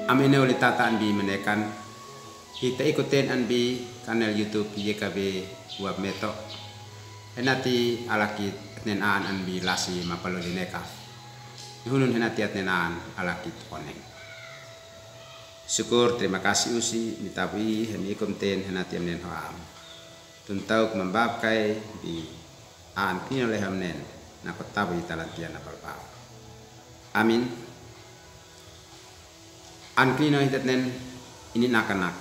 Amene oleh tata anbi menekan kita ikutin anbi kanal YouTube YKB buat metok henati alakit nenaan anbi lasi mapalo dineka hunun henati nenaan alakit oneng. Syukur terima kasih usi mitawi hemi konten henati amnen hoam tuntau membabkai di an kini oleh hamnen nakotawi talantian apal-pal. Amin. An kini no hitatnen ini nakanak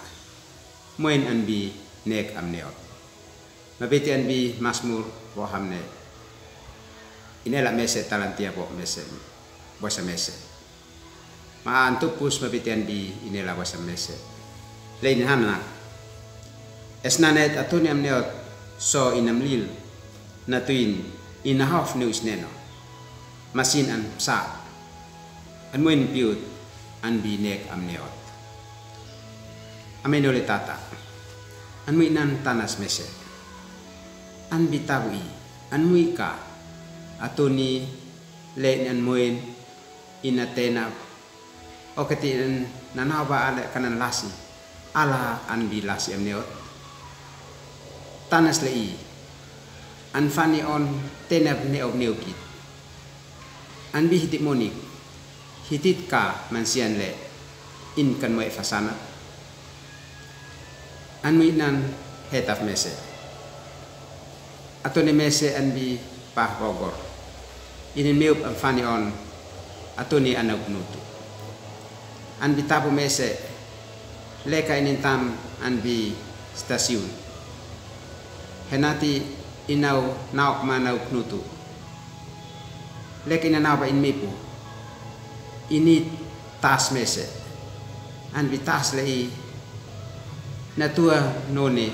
moin anbi nek amneot mabeti anbi masmur wahamne inela mese talantia bo mese bosa mese ma antupus mabeti anbi inela bosa mese lein hana esnanet atuni amneot so inamlil natuin inahaf neus neno masin an sa an moin piut anbi nek amneot. Amin oleh tata an muinan tanas mese an bitawi an muika atuni le an muin inatena okati nanawa ale kanan lasi ala an bilasi amneot tanas lei an fani on tenab neok neokit an bihitik monik hitit ka mansian le in kan moe fasana an muinan hetaf mese atone mese an bi pah bogor ini meup an fani on atone anak nutu an bi tapu mese leka inin tam an bi stasiun henati inau nauk manau nutu leka ina nauk in mipu ini tas mese an bi tas lei natua none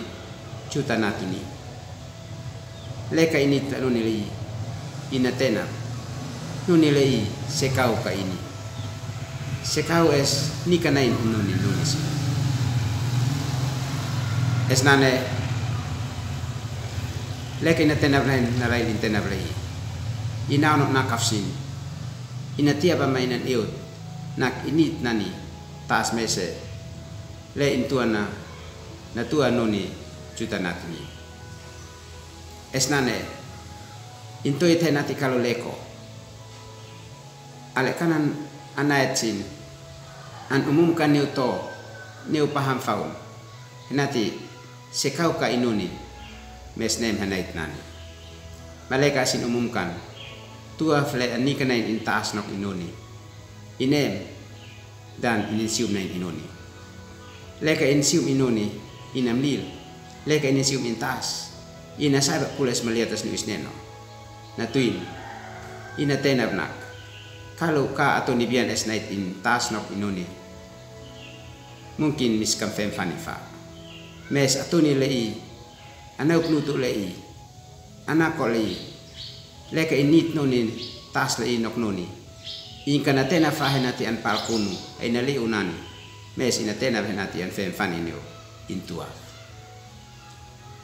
juta natuni leka ini tak none lei inatena none lei sekau ka ini sekau es nikanain none si es nane leka inatena lain narai intena lei inau nak nakafsin inatia ba mainan eut nak init nani tas mese le intuana natua noni juta natuni esnane into ite nati kalau leko ale kanan anaetsin an umumkan neuto neu paham faun nati sekau ka inuni mesnem hanait nani maleka sin umumkan tua fle ani kanain intas nok inuni inem dan inisium nain inuni leka inisium inuni inamlil leka inisium intas inasaba pulas meliatas ni isneno natuin inatenab nak kalau ka atau nibian es night intas nok inuni mungkin miskam fem fanifa mes atuni lei anak nutu lei anak lei leka init noni tas lei nok noni ingkana tena fahenati an palkunu aina lei unani mes inatena henati an fem faninio intua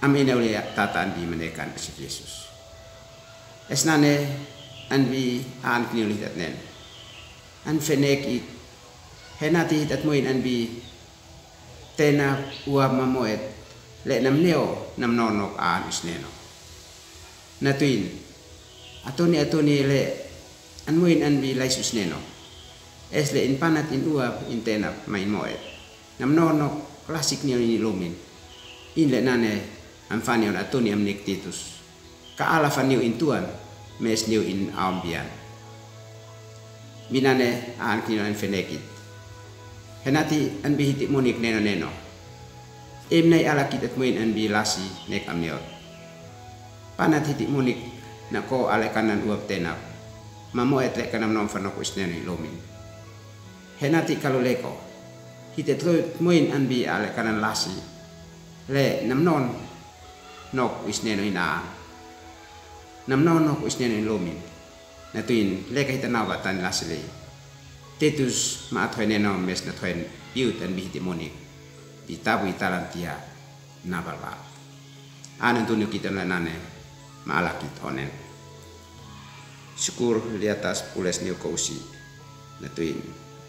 amin oleh tata anbi menekan si Yesus esnane anbi an kini lihatnen an fenek it henati hitat moin anbi tena ua mamoet le namneo namnonok an isneno natuin atoni le an moin anbi laisus neno es le in panat in ua in tena main moet namnonok klasik ni ini lumin in le nane amfani on atoni amnik titus ka ala faniu intuan mes niu in ambian minane an kino an fenekit henati an bihiti monik neno emnai ala kitat moin an bi lasi nek amniot panat hiti monik nako ale kanan uap tenap mamo etle kanam nom fanok isneni lumin henati kalau leko hitet moin an bi ale kanan lasi le namnon nok isneno ina namnon nok isneno lomin natuin leka hitanawa tan lasile tetus ma athoine no mes na thoin piut an bihiti monik di tabu italantia nabalwa anan tunu kita nane maalakit onen syukur di atas pules niu kausi natuin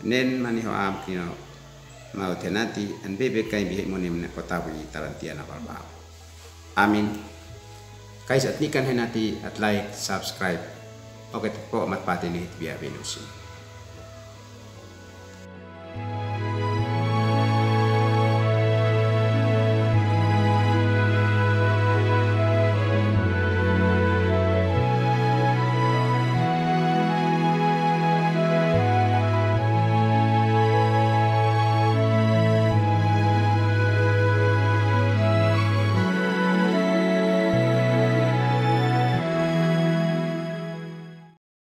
nen mani ho am kino mau tenati an bebe kai bihe monim na kota wi tarantia na balba. Amin. Kais at nikan henati at like, subscribe. Oke po mat pati ni biya benusin.